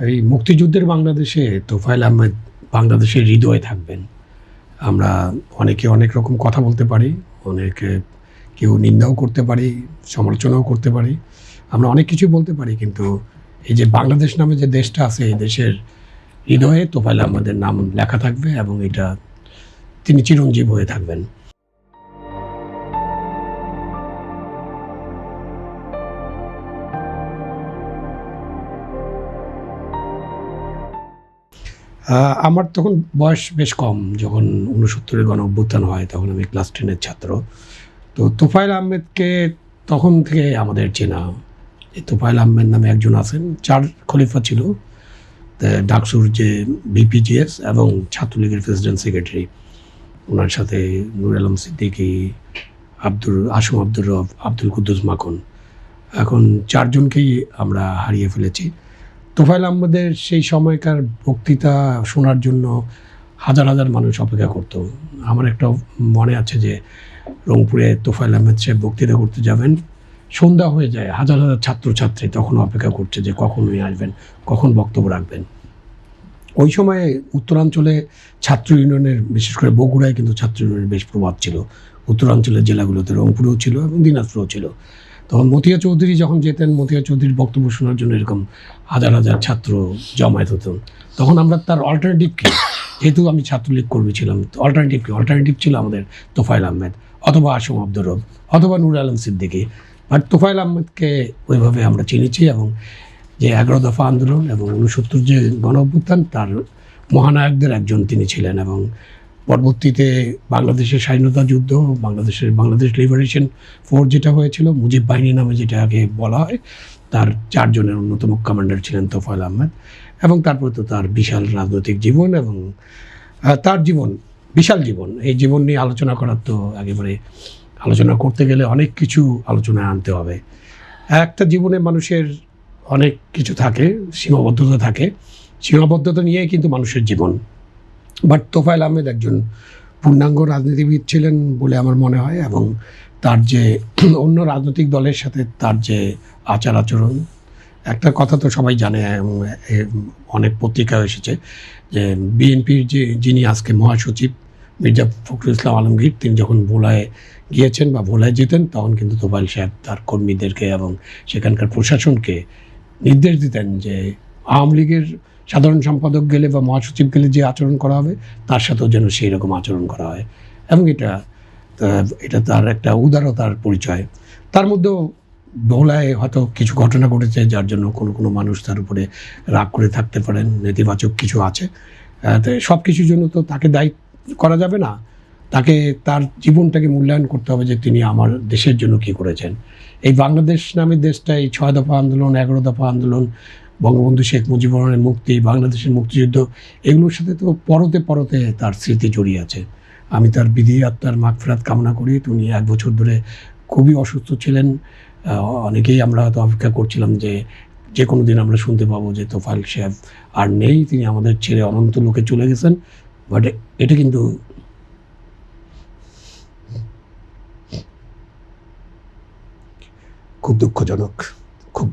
এই মুক্তিযুদ্ধের বাংলাদেশে তোফায়েল আহমেদ বাংলাদেশের হৃদয়ে থাকবেন। আমরা অনেকে অনেক রকম কথা বলতে পারি, অনেকে কেউ নিন্দাও করতে পারি, সমালোচনাও করতে পারি। আমরা অনেক কিছুই বলতে পারি, কিন্তু এই যে বাংলাদেশ নামে যে দেশটা আছে, এই দেশের হৃদয়ে তোফায়েল আহমেদের নাম লেখা থাকবে এবং এটা তিনি চিরঞ্জীব হয়ে থাকবেন। আমার তখন বয়স বেশ কম। যখন ৬৯-এর গণ-অভ্যুত্থান হয়, তখন আমি ক্লাস 10 এর ছাত্র। তো তোফায়েল আহমেদকে তখন থেকে আমাদের চেনা। এই তোফায়েল আহমেদ নামে একজন আছেন, ৪ খলিফা ছিল। ডাকসুর যে বিপিজিএস এবং ছাত্রলীগের প্রেসিডেন্ট সেক্রেটারি, ওনার সাথে নূর আলম সিদ্দিকী, আসম আব্দুর রব, আব্দুল কুদ্দুস মাখন, এখন ৪ জনকেই আমরা হারিয়ে ফেলেছি। তোফায়েল আহমেদের সেই সময়কার বক্তৃতা শোনার জন্য হাজার হাজার মানুষ অপেক্ষা করত। আমার একটা মনে আছে যে রংপুরে তোফায়েল আহমেদ সাহেব বক্তৃতা করতে যাবেন, সন্ধ্যা হয়ে যায়, হাজার হাজার ছাত্রছাত্রী তখনও অপেক্ষা করছে যে কখন উনি আসবেন, কখন বক্তব্য রাখবেন। ওই সময়ে উত্তরাঞ্চলে ছাত্র ইউনিয়নের, বিশেষ করে বগুড়ায় কিন্তু ছাত্র ইউনিয়নের বেশ প্রভাব ছিল। উত্তরাঞ্চলের জেলাগুলোতে রংপুরেও ছিল এবং দিনাজপুরেও ছিল। তখন মতিয়া চৌধুরী যখন যেতেন, মতিয়া চৌধুরীর বক্তব্য শোনার জন্য এরকম হাজার হাজার ছাত্র জমায়েত হতেন। তখন আমরা তার অল্টারনেটিভ কী, যেহেতু আমি ছাত্রলীগ কর্মী ছিলাম, অল্টারনেটিভ ছিল আমাদের তোফায়েল আহমেদ অথবা আসম আব্দুর রব অথবা নূর আলম সিদ্দিকী। বাট তোফায়েল আহমেদকে ওইভাবে আমরা চিনেছি এবং যে ১১ দফা আন্দোলন এবং ৬৯ যে গণ-অভ্যুত্থান, তার মহানায়কদের একজন তিনি ছিলেন। এবং পরবর্তীতে বাংলাদেশের স্বাধীনতা যুদ্ধ, বাংলাদেশ লিবারেশন ফোর্স যেটা হয়েছিল, মুজিব বাহিনী নামে যেটা আগে বলা হয়, তার ৪ জনের অন্যতম কমান্ডার ছিলেন তোফায়েল আহমেদ। এবং তারপরে তো তার বিশাল রাজনৈতিক জীবন এবং তার জীবন, বিশাল জীবন। এই জীবন নিয়ে আলোচনা করার তো একেবারে, আলোচনা করতে গেলে অনেক কিছু আলোচনায় আনতে হবে। একটা জীবনে মানুষের অনেক কিছু থাকে, সীমাবদ্ধতা থাকে, সীমাবদ্ধতা নিয়েই কিন্তু মানুষের জীবন। বাট তোফায়েল আহমেদ একজন পূর্ণাঙ্গ রাজনীতিবিদ ছিলেন বলে আমার মনে হয়। এবং তার যে অন্য রাজনৈতিক দলের সাথে তার যে আচার আচরণ, একটা কথা তো সবাই জানে, অনেক পত্রিকায় এসেছে যে বিএনপির যিনি আজকে মহাসচিব মির্জা ফখরুল ইসলাম আলমগীর, তিনি যখন ভোলায় গিয়েছেন বা ভোলায় যেতেন, তখন কিন্তু তোফায়েল সাহেব তার কর্মীদেরকে এবং সেখানকার প্রশাসনকে নির্দেশ দিতেন যে আওয়ামী লীগের সাধারণ সম্পাদক গেলে বা মহাসচিব গেলে যে আচরণ করা হবে, তার সাথেও যেন সেই রকম আচরণ করা হয়। এবং এটা তার একটা উদারতার পরিচয়। তার মধ্যেও ভোলায় হয়তো কিছু ঘটনা ঘটেছে, যার জন্য কোনো মানুষ তার উপরে রাগ করে থাকতে পারেন, নেতিবাচক কিছু আছে। তো সব কিছুর জন্য তো তাকে দায়ী করা যাবে না। তাকে তার জীবনটাকে মূল্যায়ন করতে হবে যে তিনি আমার দেশের জন্য কী করেছেন। এই বাংলাদেশ নামের দেশটা, এই ৬ দফা আন্দোলন, ১১ দফা আন্দোলন, বঙ্গবন্ধু শেখ মুজিবুর রহমানের মুক্তি, বাংলাদেশের মুক্তিযুদ্ধ, এগুলোর সাথে তো পরতে পরতে তার স্মৃতি জড়িয়ে আছে। আমি তার বিধি আত্মার মাগফিরাত কামনা করি। উনি ১ বছর ধরে খুবই অসুস্থ ছিলেন। অনেকেই আমরা হয়তো অপেক্ষা করছিলাম যে কোনো দিন আমরা শুনতে পাবো যে তোফায়েল সাহেব আর নেই, তিনি আমাদের ছেড়ে অনন্ত লোকে চলে গেছেন। বাট এটা কিন্তু খুব দুঃখজনক, খুব